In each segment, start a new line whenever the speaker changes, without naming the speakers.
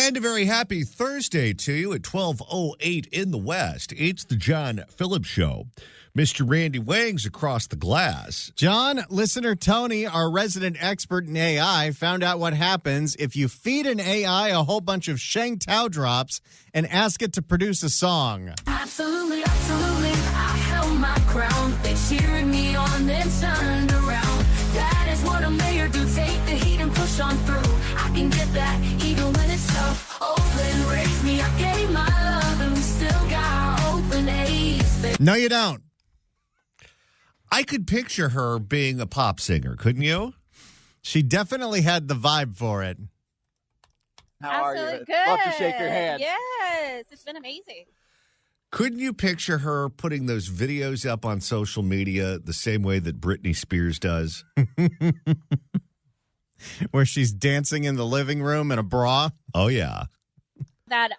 And a very happy Thursday to you at 12:08 in the West. It's the John Phillips Show. Mr. Randy Wang's across the glass.
John, listener Tony, our resident expert in AI, found out what happens if you feed an AI a whole bunch of Shang Tao drops and ask it to produce a song.
Absolutely, absolutely. I held my ground. They cheered me on, then turned around. That is what a mayor do. Take the heat and push on through. I can get that even when it's tough. Open, raise me. I gave my love and we still got our open A's.
No, you don't.
I could picture her being a pop singer, couldn't you?
She definitely had the vibe for it.
How are you?
Good.
Love to shake your hand.
Yes, it's been amazing.
Couldn't you picture her putting those videos up on social media the same way that Britney Spears does?
Where she's dancing in the living room in a bra?
Oh, yeah.
That,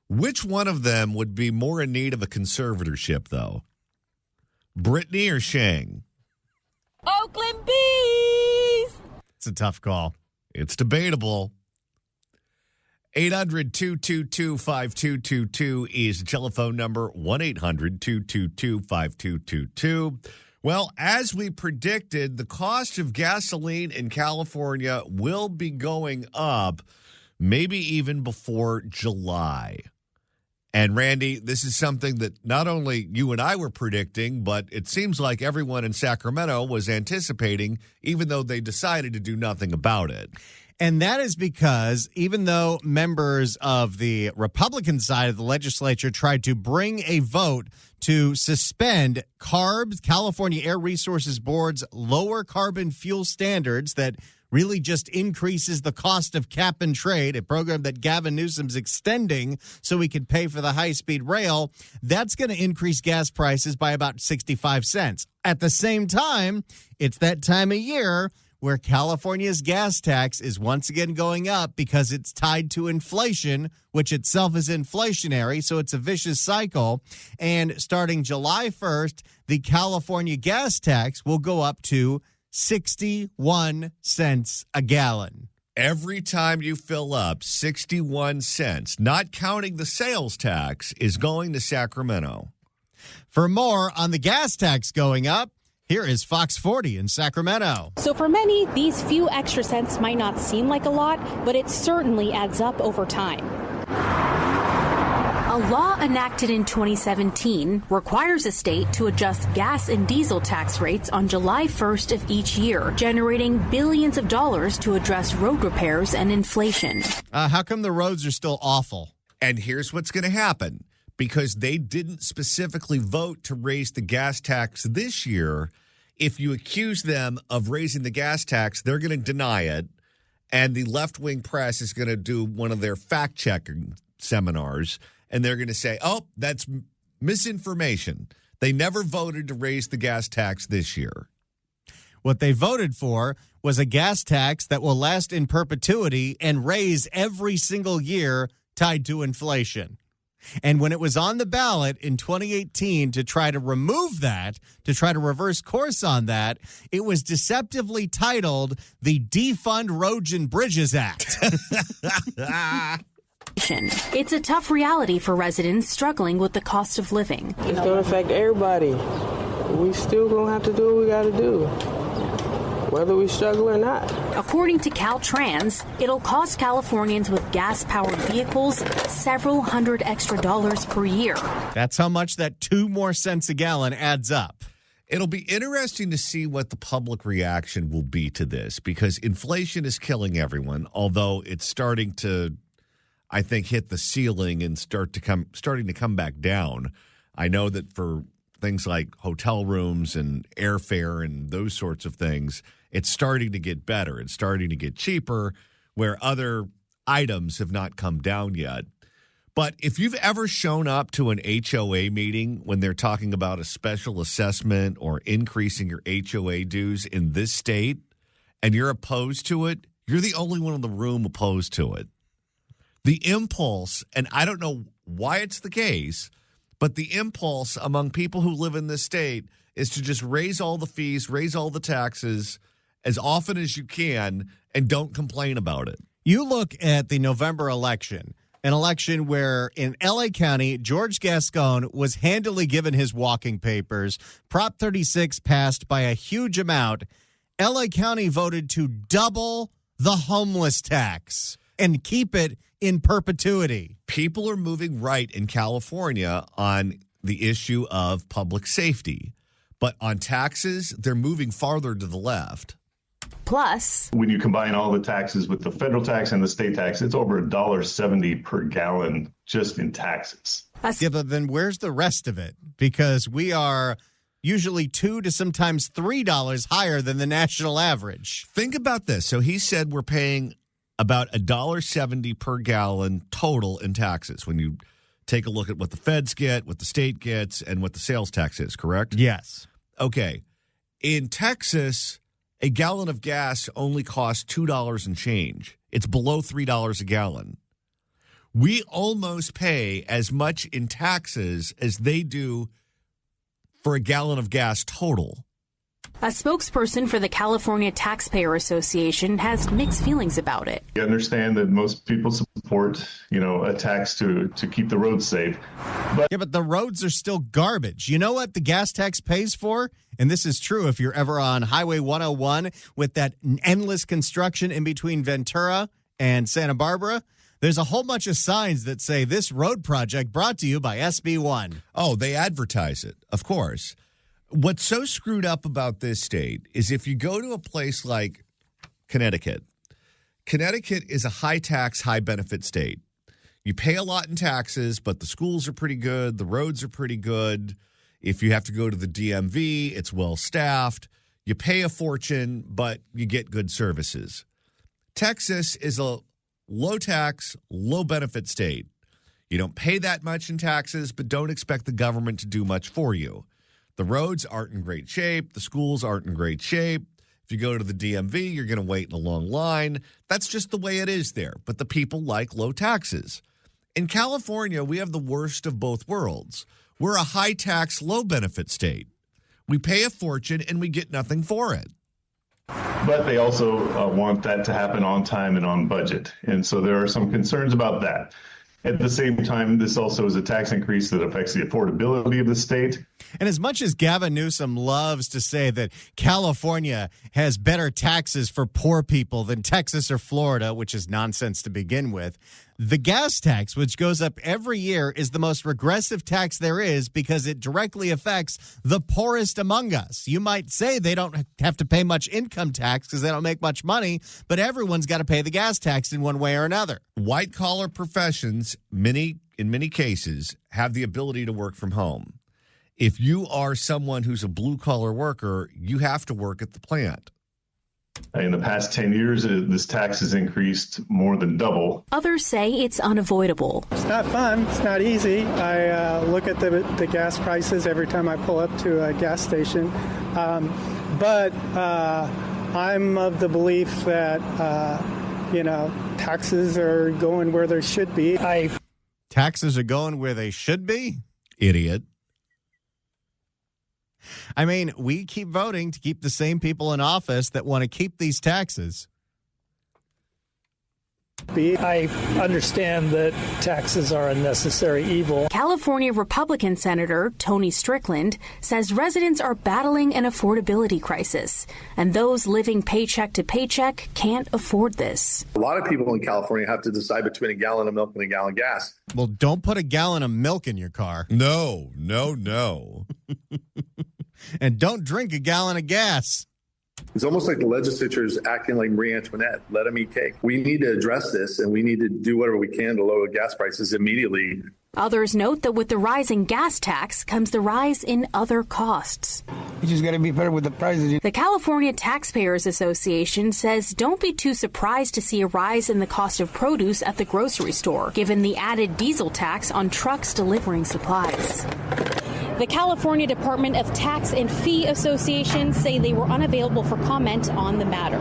Which one of them would be more in need of a conservatorship, though? Britney or Shang?
Oakland Bees!
It's a tough call.
It's debatable. 800-222-5222 is the telephone number, 1-800-222-5222. Well, as we predicted, the cost of gasoline in California will be going up, maybe even before July. And, Randy, this is something that not only you and I were predicting, but it seems like everyone in Sacramento was anticipating, even though they decided to do nothing about it.
And that is because even though members of the Republican side of the legislature tried to bring a vote to suspend CARB's, California Air Resources Board's lower carbon fuel standards that really just increases the cost of cap and trade, a program that Gavin Newsom's extending so we could pay for the high-speed rail, that's going to increase gas prices by about 65 cents. At the same time, it's that time of year where California's gas tax is once again going up because it's tied to inflation, which itself is inflationary, so it's a vicious cycle. And starting July 1st, the California gas tax will go up to 61 cents a gallon.
Every time you fill up, 61 cents, not counting the sales tax, is going to Sacramento.
For more on the gas tax going up, here is Fox 40 in Sacramento.
So for many, these few extra cents might not seem like a lot, but it certainly adds up over time. A law enacted in 2017 requires a state to adjust gas and diesel tax rates on July 1st of each year, generating billions of dollars to address road repairs and inflation.
How come the roads are still awful?
And here's what's going to happen. Because they didn't specifically vote to raise the gas tax this year, if you accuse them of raising the gas tax, they're going to deny it. And the left-wing press is going to do one of their fact-checking seminars. And they're going to say, oh, that's misinformation. They never voted to raise the gas tax this year.
What they voted for was a gas tax that will last in perpetuity and raise every single year tied to inflation. And when it was on the ballot in 2018 to try to remove that, to try to reverse course on that, it was deceptively titled the Defund Roads and Bridges Act.
It's a tough reality for residents struggling with the cost of living.
It's going to affect everybody. We still going to have to do what we got to do, whether we struggle or not.
According to Caltrans, it'll cost Californians with gas-powered vehicles several hundred extra dollars per year.
That's how much that 2 more cents a gallon adds up.
It'll be interesting to see what the public reaction will be to this, because inflation is killing everyone, although it's starting to, I think, hit the ceiling and starting to come back down. I know that for things like hotel rooms and airfare and those sorts of things, it's starting to get better. It's starting to get cheaper, where other items have not come down yet. But if you've ever shown up to an HOA meeting when they're talking about a special assessment or increasing your HOA dues in this state, and you're opposed to it, you're the only one in the room opposed to it. The impulse, and I don't know why it's the case, but the impulse among people who live in this state is to just raise all the fees, raise all the taxes as often as you can, and don't complain about it.
You look at the November election, an election where in L.A. County, George Gascon was handily given his walking papers. Prop 36 passed by a huge amount. L.A. County voted to double the homeless tax and keep it in perpetuity.
People are moving right in California on the issue of public safety. But on taxes, they're moving farther to the left.
Plus,
when you combine all the taxes with the federal tax and the state tax, it's over $1.70 per gallon just in taxes.
Yeah, but then where's the rest of it? Because we are usually $2 to sometimes $3 higher than the national average.
Think about this. So he said we're paying about $1.70 per gallon total in taxes when you take a look at what the feds get, what the state gets, and what the sales tax is, correct?
Yes.
Okay. In Texas, a gallon of gas only costs $2 and change. It's below $3 a gallon. We almost pay as much in taxes as they do for a gallon of gas total.
a spokesperson for the California Taxpayer Association has mixed feelings about it.
I understand that most people support, a tax to keep the roads safe.
But the roads are still garbage. You know what the gas tax pays for? And this is true if you're ever on Highway 101 with that endless construction in between Ventura and Santa Barbara. There's a whole bunch of signs that say this road project brought to you by SB1.
Oh, they advertise it, of course. What's so screwed up about this state is if you go to a place like Connecticut, Connecticut is a high tax, high benefit state. You pay a lot in taxes, but the schools are pretty good. The roads are pretty good. If you have to go to the DMV, it's well staffed. You pay a fortune, but you get good services. Texas is a low tax, low benefit state. You don't pay that much in taxes, but don't expect the government to do much for you. The roads aren't in great shape. The schools aren't in great shape. If you go to the DMV, you're going to wait in a long line. That's just the way it is there. But the people like low taxes. In California, we have the worst of both worlds. We're a high tax, low benefit state. We pay a fortune and we get nothing for it.
But they also want that to happen on time and on budget. And so there are some concerns about that. At the same time, this also is a tax increase that affects the affordability of the state.
And as much as Gavin Newsom loves to say that California has better taxes for poor people than Texas or Florida, which is nonsense to begin with, the gas tax, which goes up every year, is the most regressive tax there is because it directly affects the poorest among us. You might say they don't have to pay much income tax because they don't make much money, but everyone's got to pay the gas tax in one way or another.
White-collar professions, in many cases, have the ability to work from home. If you are someone who's a blue-collar worker, you have to work at the plant.
In the past 10 years, this tax has increased more than double.
Others say it's unavoidable.
It's not fun. It's not easy. I look at the gas prices every time I pull up to a gas station. But I'm of the belief that, taxes are going where they should be.
Taxes are going where they should be?
Idiot.
I mean, we keep voting to keep the same people in office that want to keep these taxes.
I understand that taxes are a necessary evil.
California Republican Senator Tony Strickland says residents are battling an affordability crisis, and those living paycheck to paycheck can't afford this.
A lot of people in California have to decide between a gallon of milk and a gallon of gas.
Well, don't put a gallon of milk in your car.
No.
And don't drink a gallon of gas.
It's almost like the legislature is acting like Marie Antoinette. Let them eat cake. We need to address this, and we need to do whatever we can to lower gas prices immediately.
Others note that with the rising gas tax comes the rise in other costs.
You just got to be better with the prices.
The California Taxpayers Association says don't be too surprised to see a rise in the cost of produce at the grocery store, given the added diesel tax on trucks delivering supplies. The California Department of Tax and Fee Association say they were unavailable for comment on the matter.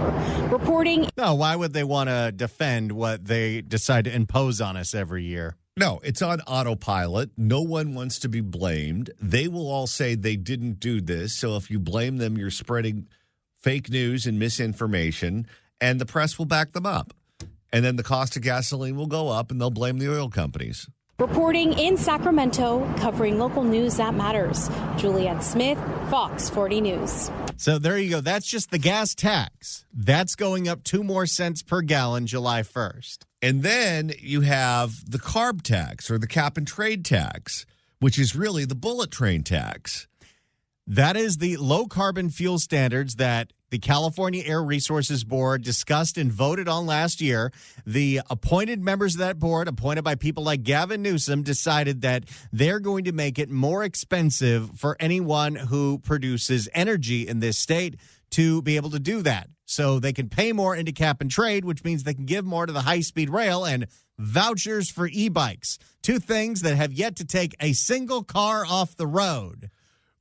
Reporting.
No, why would they want to defend what they decide to impose on us every year?
No, it's on autopilot. No one wants to be blamed. They will all say they didn't do this. So if you blame them, you're spreading fake news and misinformation, and the press will back them up. And then the cost of gasoline will go up, and they'll blame the oil companies.
Reporting in Sacramento, covering local news that matters. Julianne Smith, Fox 40 News.
So there you go. That's just the gas tax. That's going up 2 more cents per gallon July 1st.
And then you have the carb tax or the cap and trade tax, which is really the bullet train tax.
That is the low carbon fuel standards that the California Air Resources Board discussed and voted on last year. The appointed members of that board, appointed by people like Gavin Newsom, decided that they're going to make it more expensive for anyone who produces energy in this state to be able to do that. So they can pay more into cap and trade, which means they can give more to the high-speed rail and vouchers for e-bikes. 2 things that have yet to take a single car off the road.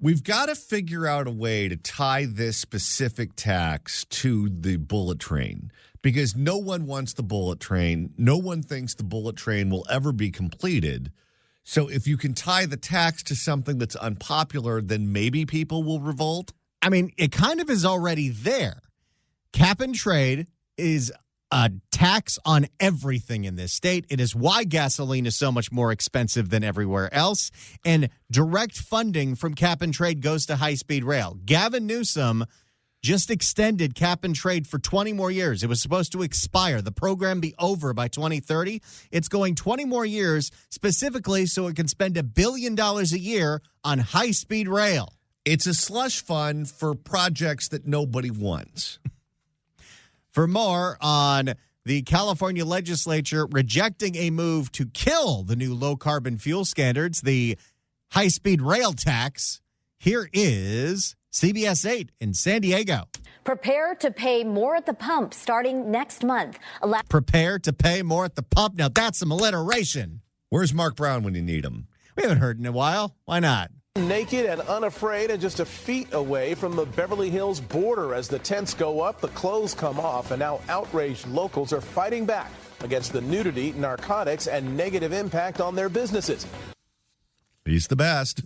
We've got to figure out a way to tie this specific tax to the bullet train because no one wants the bullet train. No one thinks the bullet train will ever be completed. So if you can tie the tax to something that's unpopular, then maybe people will revolt.
I mean, it kind of is already there. Cap and trade is a tax on everything in this state. It is why gasoline is so much more expensive than everywhere else. And direct funding from cap and trade goes to high-speed rail. Gavin Newsom just extended cap and trade for 20 more years. It was supposed to expire, the program be over by 2030. It's going 20 more years specifically so it can spend $1 billion a year on high-speed rail.
It's a slush fund for projects that nobody wants.
For more on the California legislature rejecting a move to kill the new low-carbon fuel standards, the high-speed rail tax, here is CBS 8 in San Diego.
Prepare to pay more at the pump starting next month.
Prepare to pay more at the pump. Now, that's some alliteration.
Where's Mark Brown when you need him?
We haven't heard in a while. Why not?
Naked and unafraid and just a feet away from the Beverly Hills border. As the tents go up, the clothes come off, and now outraged locals are fighting back against the nudity, narcotics, and negative impact on their businesses.
He's the best.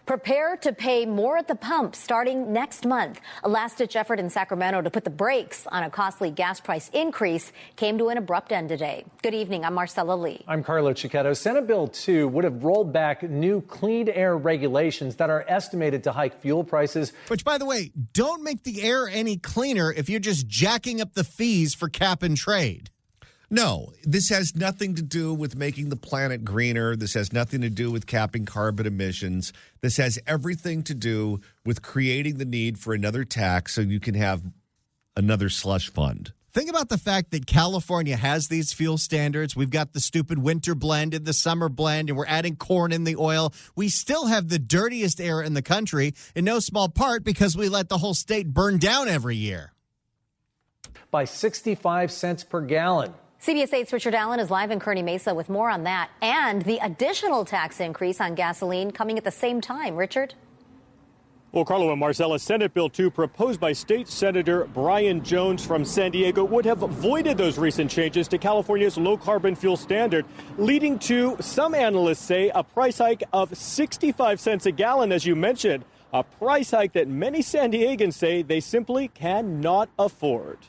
Prepare to pay more at the pump starting next month. A last-ditch effort in Sacramento to put the brakes on a costly gas price increase came to an abrupt end today. Good evening. I'm Marcella Lee.
I'm Carlo Cicchetto. Senate Bill 2 would have rolled back new clean air regulations that are estimated to hike fuel prices.
Which, by the way, don't make the air any cleaner if you're just jacking up the fees for cap and trade.
No, this has nothing to do with making the planet greener. This has nothing to do with capping carbon emissions. This has everything to do with creating the need for another tax so you can have another slush fund.
Think about the fact that California has these fuel standards. We've got the stupid winter blend and the summer blend, and we're adding corn in the oil. We still have the dirtiest air in the country, in no small part because we let the whole state burn down every year.
By 65 cents per gallon.
CBS 8's Richard Allen is live in Kearney Mesa with more on that and the additional tax increase on gasoline coming at the same time. Richard?
Well, Carlo and Marcella, Senate Bill 2 proposed by State Senator Brian Jones from San Diego would have voided those recent changes to California's low-carbon fuel standard, leading to, some analysts say, a price hike of 65 cents a gallon, as you mentioned, a price hike that many San Diegans say they simply cannot afford.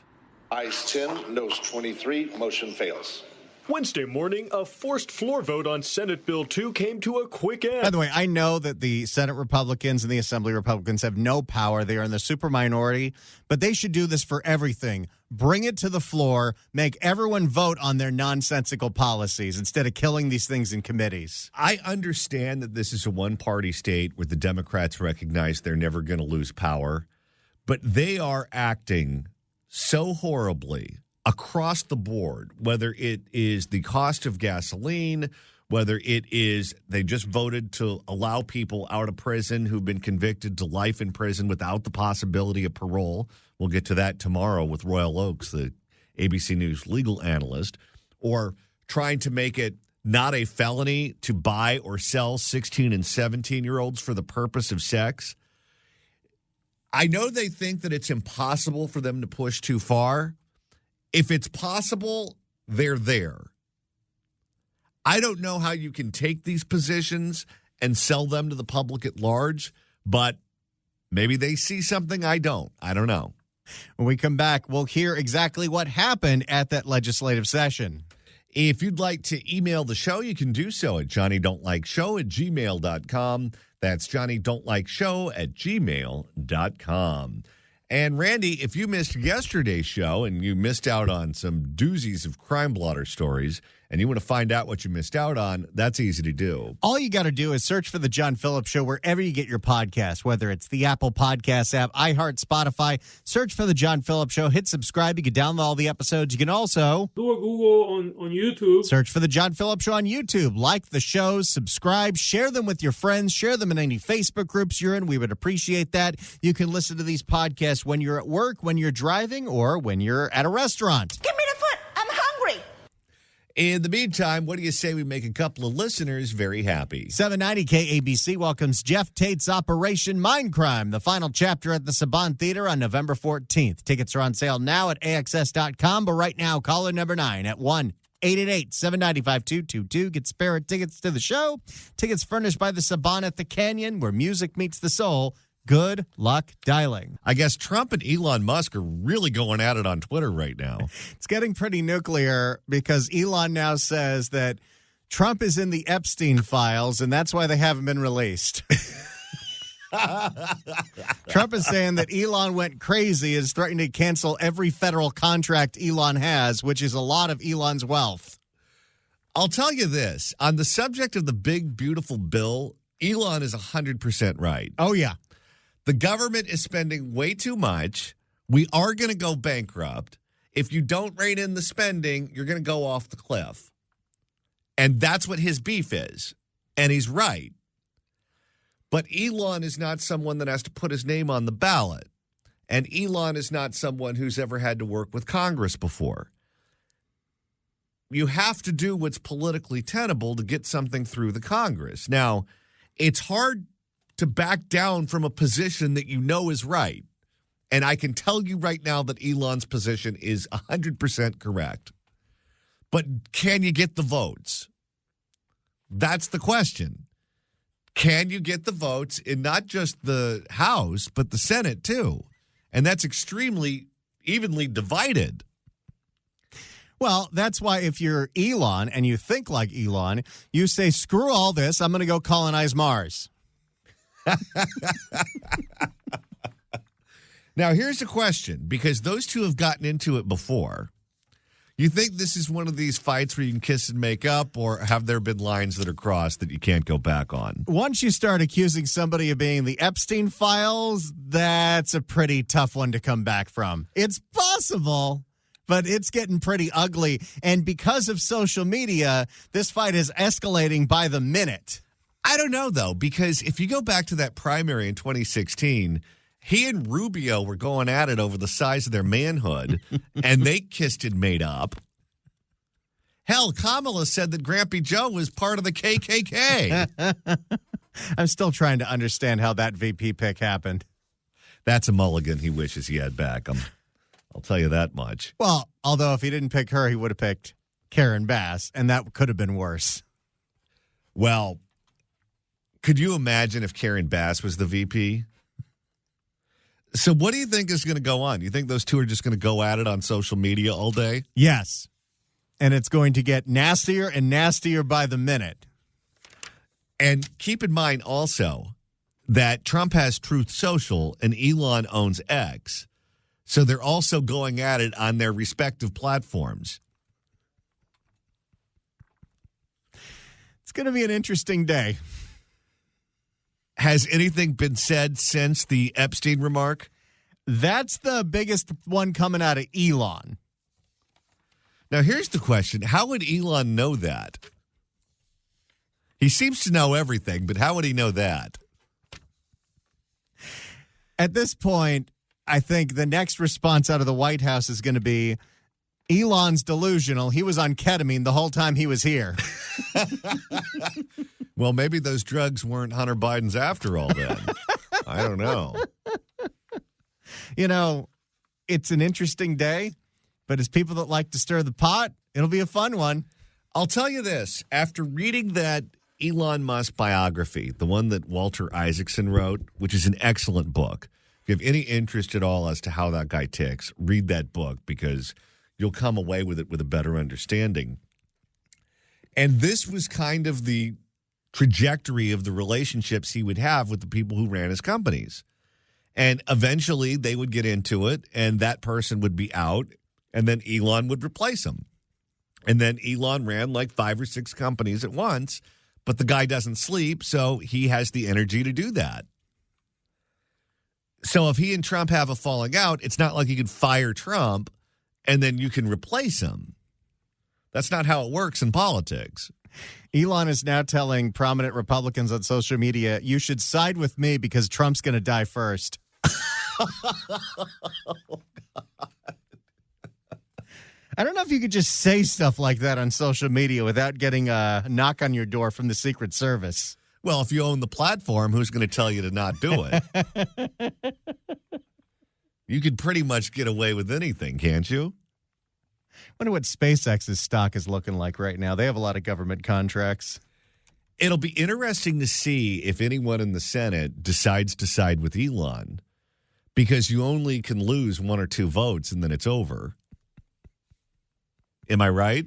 Ayes 10, noes 23, motion fails.
Wednesday morning, a forced floor vote on Senate Bill 2 came to a quick end.
By the way, I know that the Senate Republicans and the Assembly Republicans have no power. They are in the super minority, but they should do this for everything. Bring it to the floor, make everyone vote on their nonsensical policies instead of killing these things in committees.
I understand that this is a one-party state where the Democrats recognize they're never going to lose power, but they are acting so horribly across the board, whether it is the cost of gasoline, whether it is they just voted to allow people out of prison who've been convicted to life in prison without the possibility of parole. We'll get to that tomorrow with Royal Oakes, the ABC News legal analyst, or trying to make it not a felony to buy or sell 16 and 17-year-olds for the purpose of sex. I know they think that it's impossible for them to push too far. If it's possible, they're there. I don't know how you can take these positions and sell them to the public at large, but maybe they see something I don't. I don't know.
When we come back, we'll hear exactly what happened at that legislative session.
If you'd like to email the show, you can do so at johnnydon'tlikeshow@gmail.com. That's johnnydon'tlikeshow@gmail.com. And Randy, if you missed yesterday's show and you missed out on some doozies of crime blotter stories and you want to find out what you missed out on, that's easy to do.
All you got to do is search for The John Phillips Show wherever you get your podcast, whether it's the Apple Podcast app, iHeart, Spotify. Search for The John Phillips Show. Hit subscribe. You can download all the episodes. You can also
do a Google on YouTube.
Search for The John Phillips Show on YouTube. Like the shows, subscribe, share them with your friends, share them in any Facebook groups you're in. We would appreciate that. You can listen to these podcasts when you're at work, when you're driving, or when you're at a restaurant.
Give me the foot. I'm hungry.
In the meantime, what do you say we make a couple of listeners very happy?
790 KABC welcomes Jeff Tate's Operation Mindcrime, the final chapter at the Saban Theater on November 14th. Tickets are on sale now at AXS.com, but right now, caller number 9 at 1-888-795-2222. Get spare tickets to the show. Tickets furnished by the Saban at the Canyon, where music meets the soul. Good luck dialing.
I guess Trump and Elon Musk are really going at it on Twitter right now.
It's getting pretty nuclear because Elon now says that Trump is in the Epstein files, and that's why they haven't been released. Trump is saying that Elon went crazy, is threatening to cancel every federal contract Elon has, which is a lot of Elon's wealth.
I'll tell you this. On the subject of the big, beautiful bill, Elon is 100% right.
Oh, yeah.
The government is spending way too much. We are going to go bankrupt. If you don't rein in the spending, you're going to go off the cliff. And that's what his beef is. And he's right. But Elon is not someone that has to put his name on the ballot. And Elon is not someone who's ever had to work with Congress before. You have to do what's politically tenable to get something through the Congress. Now, it's hard to back down from a position that you know is right. And I can tell you right now that Elon's position is 100% correct. But can you get the votes? That's the question. Can you get the votes in not just the House, but the Senate too? And that's extremely evenly divided.
Well, that's why if you're Elon and you think like Elon, you say, screw all this, I'm going to go colonize Mars.
Now, here's a question, because those two have gotten into it before. You think this is one of these fights where you can kiss and make up, or have there been lines that are crossed that you can't go back on?
Once you start accusing somebody of being the Epstein files, that's a pretty tough one to come back from. It's possible, but it's getting pretty ugly. And because of social media, this fight is escalating by the minute.
I don't know, though, because if you go back to that primary in 2016, he and Rubio were going at it over the size of their manhood, and they kissed and made up. Hell, Kamala said that Grampy Joe was part of the KKK.
I'm still trying to understand how that VP pick happened.
That's a mulligan he wishes he had back. I'll tell you that much.
Well, although if he didn't pick her, he would have picked Karen Bass, and that could have been worse.
Well, could you imagine if Karen Bass was the VP? So what do you think is going to go on? You think those two are just going to go at it on social media all day?
Yes. And it's going to get nastier and nastier by the minute.
And keep in mind also that Trump has Truth Social and Elon owns X. So they're also going at it on their respective platforms.
It's going to be an interesting day.
Has anything been said since the Epstein remark?
That's the biggest one coming out of Elon.
Now, here's the question. How would Elon know that? He seems to know everything, but how would he know that?
At this point, I think the next response out of the White House is going to be, Elon's delusional. He was on ketamine the whole time he was here.
Well, maybe those drugs weren't Hunter Biden's after all then. I don't know.
You know, it's an interesting day, but as people that like to stir the pot, it'll be a fun one.
I'll tell you this. After reading that Elon Musk biography, the one that Walter Isaacson wrote, which is an excellent book, If you have any interest at all as to how that guy ticks, read that book because you'll come away with it with a better understanding. And this was kind of the trajectory of the relationships he would have with the people who ran his companies. And eventually they would get into it, and that person would be out, and then Elon would replace him. And then Elon ran like 5 or 6 companies at once, but the guy doesn't sleep, so he has the energy to do that. So if he and Trump have a falling out, it's not like you can fire Trump and then you can replace him. That's not how it works in politics.
Elon is now telling prominent Republicans on social media, you should side with me because Trump's going to die first. I don't know if you could just say stuff like that on social media without getting a knock on your door from the Secret Service.
Well, if you own the platform, who's going to tell you to not do it? You could pretty much get away with anything, can't you?
Wonder what SpaceX's stock is looking like right now. They have a lot of government contracts.
It'll be interesting to see if anyone in the Senate decides to side with Elon, because you only can lose 1 or 2 votes and then it's over. Am I right?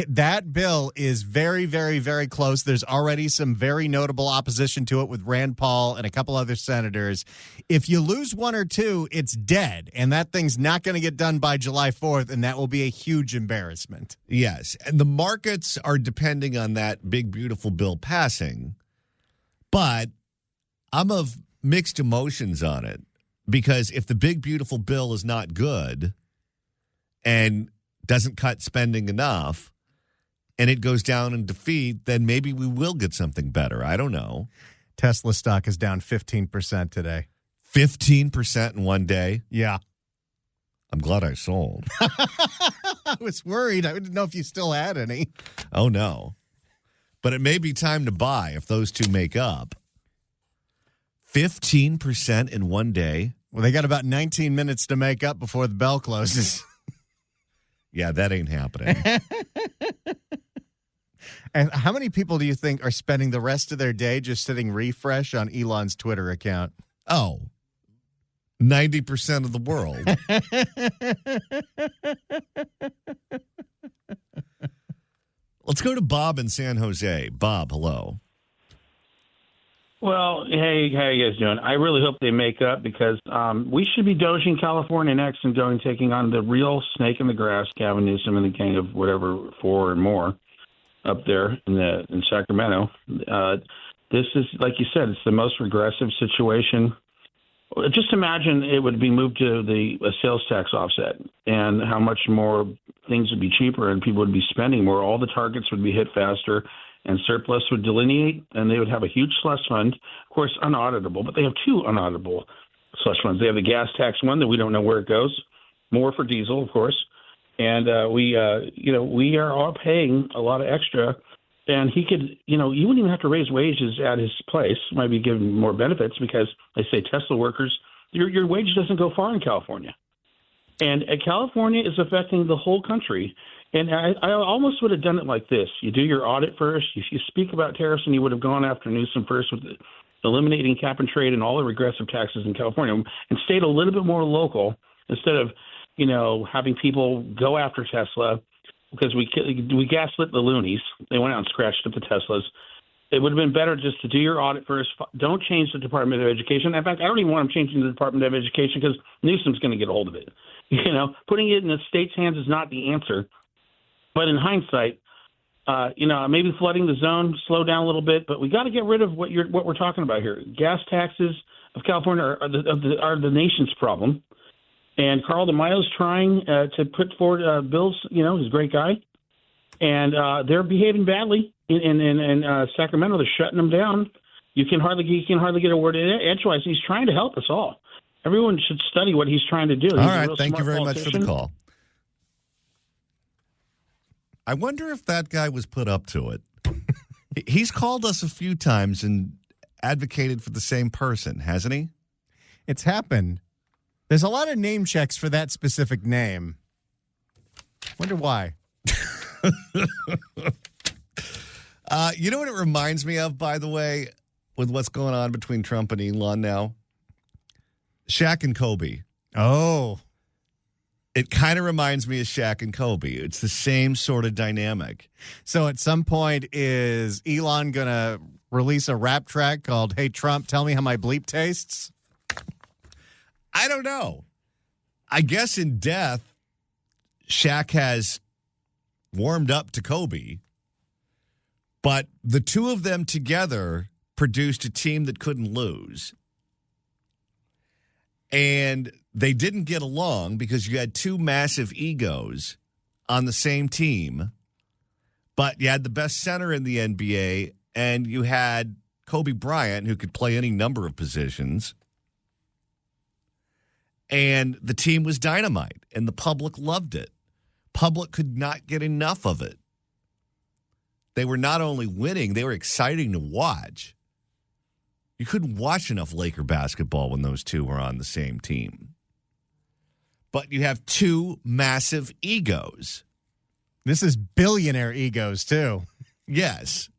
That bill is very, very, very close. There's already some very notable opposition to it with Rand Paul and a couple other senators. If you lose 1 or 2, it's dead, and that thing's not going to get done by July 4th, and that will be a huge embarrassment.
Yes, and the markets are depending on that big, beautiful bill passing, but I'm of mixed emotions on it, because if the big, beautiful bill is not good and doesn't cut spending enough, and it goes down in defeat, then maybe we will get something better. I don't know.
Tesla stock is down 15% today.
15% in one day?
Yeah.
I'm glad I sold.
I was worried. I didn't know if you still had any.
Oh, no. But it may be time to buy if those two make up. 15% in one day?
Well, they got about 19 minutes to make up before the bell closes.
Yeah, that ain't happening.
And how many people do you think are spending the rest of their day just sitting refresh on Elon's Twitter account?
Oh, 90% of the world. Let's go to Bob in San Jose. Bob, hello.
Well, hey, how you guys doing? I really hope they make up because we should be doging California next and taking on the real snake in the grass, Gavin Newsom and the gang of whatever 4 and more up there in Sacramento. This is, like you said, it's the most regressive situation. Just imagine it would be moved to a sales tax offset and how much more things would be cheaper and people would be spending more. All the targets would be hit faster. And surplus would delineate, and they would have a huge slush fund, of course, unauditable, but they have 2 unauditable slush funds. They have the gas tax one that we don't know where it goes, more for diesel, of course, and we are all paying a lot of extra, and he could, you wouldn't even have to raise wages at his place, might be giving more benefits because they say Tesla workers, your wage doesn't go far in California, and California is affecting the whole country. And I almost would have done it like this. You do your audit first. You speak about tariffs, and you would have gone after Newsom first with eliminating cap and trade and all the regressive taxes in California and stayed a little bit more local instead of, having people go after Tesla because we gaslit the loonies. They went out and scratched up the Teslas. It would have been better just to do your audit first. Don't change the Department of Education. In fact, I don't even want them changing the Department of Education because Newsom's going to get a hold of it. Putting it in the state's hands is not the answer. But in hindsight, maybe flooding the zone, slow down a little bit. But we got to get rid of what we're talking about here. Gas taxes of California are the nation's problem. And Carl DeMaio's trying to put forward bills. He's a great guy, and they're behaving badly in Sacramento. They're shutting them down. You can hardly get a word in edgewise. He's trying to help us all. Everyone should study what he's trying to do.
All right, thank you very much for the call. I wonder if that guy was put up to it. He's called us a few times and advocated for the same person, hasn't he?
It's happened. There's a lot of name checks for that specific name. Wonder why.
You know what it reminds me of, by the way, with what's going on between Trump and Elon now? Shaq and Kobe.
Oh.
It kind of reminds me of Shaq and Kobe. It's the same sort of dynamic.
So at some point, is Elon going to release a rap track called Hey Trump, Tell Me How My Bleep Tastes?
I don't know. I guess in death, Shaq has warmed up to Kobe, but the two of them together produced a team that couldn't lose. And they didn't get along because you had two massive egos on the same team, but you had the best center in the NBA, and you had Kobe Bryant, who could play any number of positions. And the team was dynamite, and the public loved it. Public could not get enough of it. They were not only winning, they were exciting to watch. You couldn't watch enough Laker basketball when those two were on the same team. But you have two massive egos.
This is billionaire egos, too.
Yes.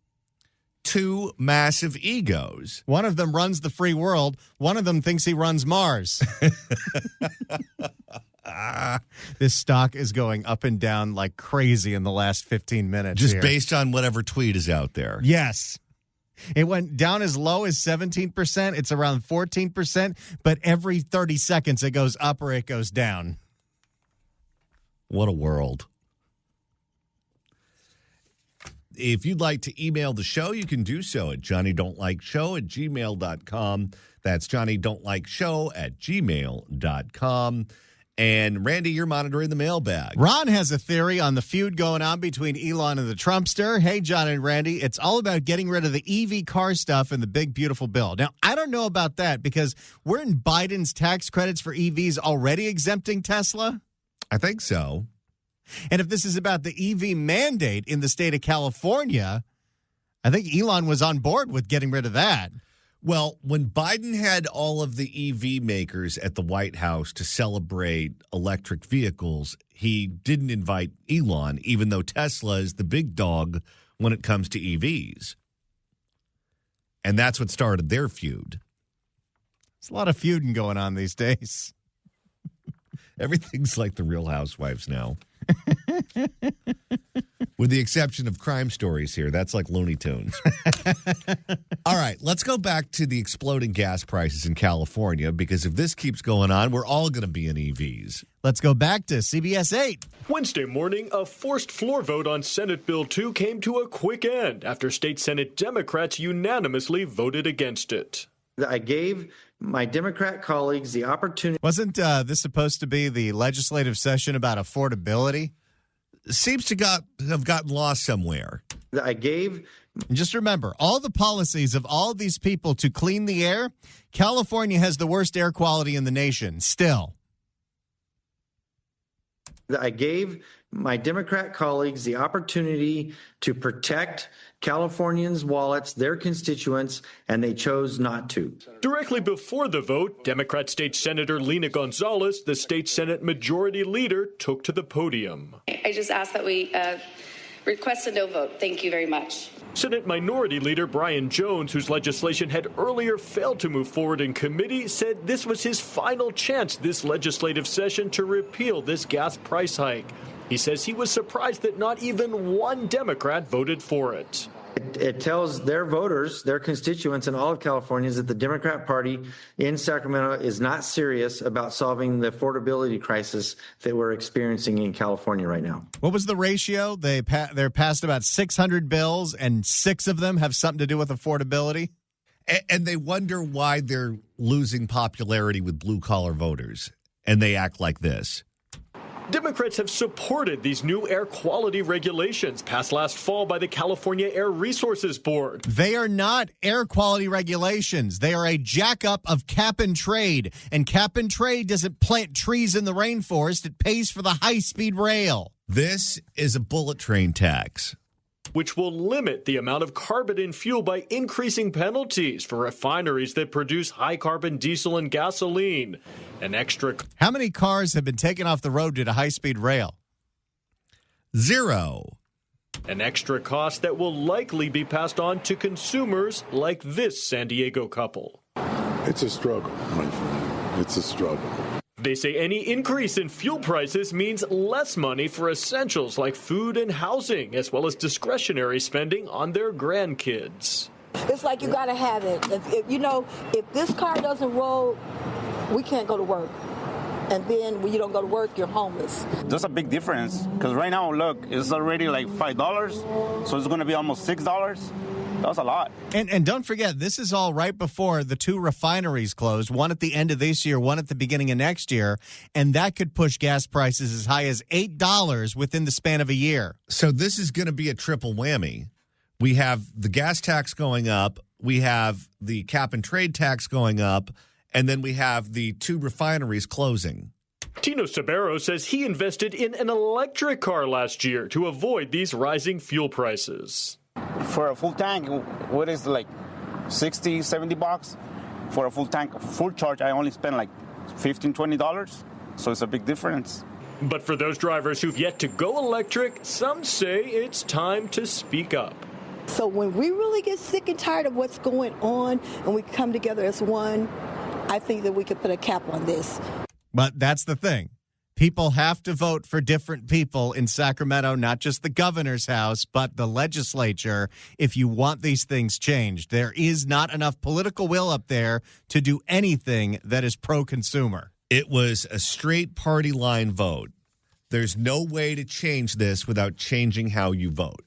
Two massive egos.
One of them runs the free world. One of them thinks he runs Mars. This stock is going up and down like crazy in the last 15 minutes.
Just based on whatever tweet is out there.
Yes. It went down as low as 17%. It's around 14%, but every 30 seconds it goes up or it goes down.
What a world. If you'd like to email the show, you can do so at johnnydon'tlikeshow@gmail.com. That's johnnydon'tlikeshow@gmail.com. And Randy, you're monitoring the mailbag.
Ron has a theory on the feud going on between Elon and the Trumpster. Hey, John and Randy, it's all about getting rid of the EV car stuff in the big, beautiful bill. Now, I don't know about that because weren't Biden's tax credits for EVs already exempting Tesla?
I think so.
And if this is about the EV mandate in the state of California, I think Elon was on board with getting rid of that.
Well, when Biden had all of the EV makers at the White House to celebrate electric vehicles, he didn't invite Elon, even though Tesla is the big dog when it comes to EVs. And that's what started their feud.
There's a lot of feuding going on these days.
Everything's like the Real Housewives now. With the exception of Crime Stories here. That's like Looney Tunes. All right, let's go back to the exploding gas prices in California, because if this keeps going on, we're all going to be in EVs.
Let's go back to CBS 8.
Wednesday morning, a forced floor vote on Senate Bill 2 came to a quick end after state Senate Democrats unanimously voted against it.
I gave my Democrat colleagues the opportunity.
Wasn't this supposed to be the legislative session about affordability?
Seems to have gotten lost somewhere.
I gave.
And just remember, all the policies of all of these people to clean the air, California has the worst air quality in the nation still.
I gave my Democrat colleagues the opportunity to protect Californians' wallets, their constituents, and they chose not to.
Directly before the vote, Democrat State Senator Lena Gonzalez, the state Senate Majority Leader, took to the podium.
I just ask that we request a no vote. Thank you very much.
Senate Minority Leader Brian Jones, whose legislation had earlier failed to move forward in committee, said this was his final chance this legislative session to repeal this gas price hike. He says he was surprised that not even one Democrat voted for it.
It tells their voters, their constituents in all of California, that the Democrat Party in Sacramento is not serious about solving the affordability crisis that we're experiencing in California right now.
What was the ratio? They're passed about 600 bills, and 6 of them have something to do with affordability.
And they wonder why they're losing popularity with blue-collar voters, and they act like this.
Democrats have supported these new air quality regulations passed last fall by the California Air Resources Board.
They are not air quality regulations. They are a jackup of cap and trade. And cap and trade doesn't plant trees in the rainforest. It pays for the high-speed rail.
This is a bullet train tax,
which will limit the amount of carbon in fuel by increasing penalties for refineries that produce high-carbon diesel and gasoline. An extra.
How many cars have been taken off the road due to high-speed rail?
0.
An extra cost that will likely be passed on to consumers like this San Diego couple.
It's a struggle, my friend.
it's a struggle.
They say any increase in fuel prices means less money for essentials like food and housing, as well as discretionary spending on their grandkids.
It's like you got to have it. If this car doesn't roll, we can't go to work. And then when you don't go to work, you're homeless.
There's a big difference because right now, look, it's already like $5, so it's going to be almost $6. That's a lot.
And don't forget, this is all right before the two refineries closed, one at the end of this year, one at the beginning of next year, and that could push gas prices as high as $8 within the span of a year.
So this is going to be a triple whammy. We have the gas tax going up, we have the cap and trade tax going up, and then we have the two refineries closing.
Tino Sabero says he invested in an electric car last year to avoid these rising fuel prices.
For a full tank, what is like 60, 70 bucks? For a full tank, full charge, I only spend like $15, $20. So it's a big difference.
But for those drivers who've yet to go electric, some say it's time to speak up.
So when we really get sick and tired of what's going on and we come together as one, I think that we could put a cap on this.
But that's the thing. People have to vote for different people in Sacramento, not just the governor's house, but the legislature, if you want these things changed. There is not enough political will up there to do anything that is pro-consumer.
It was a straight party line vote. There's no way to change this without changing how you vote.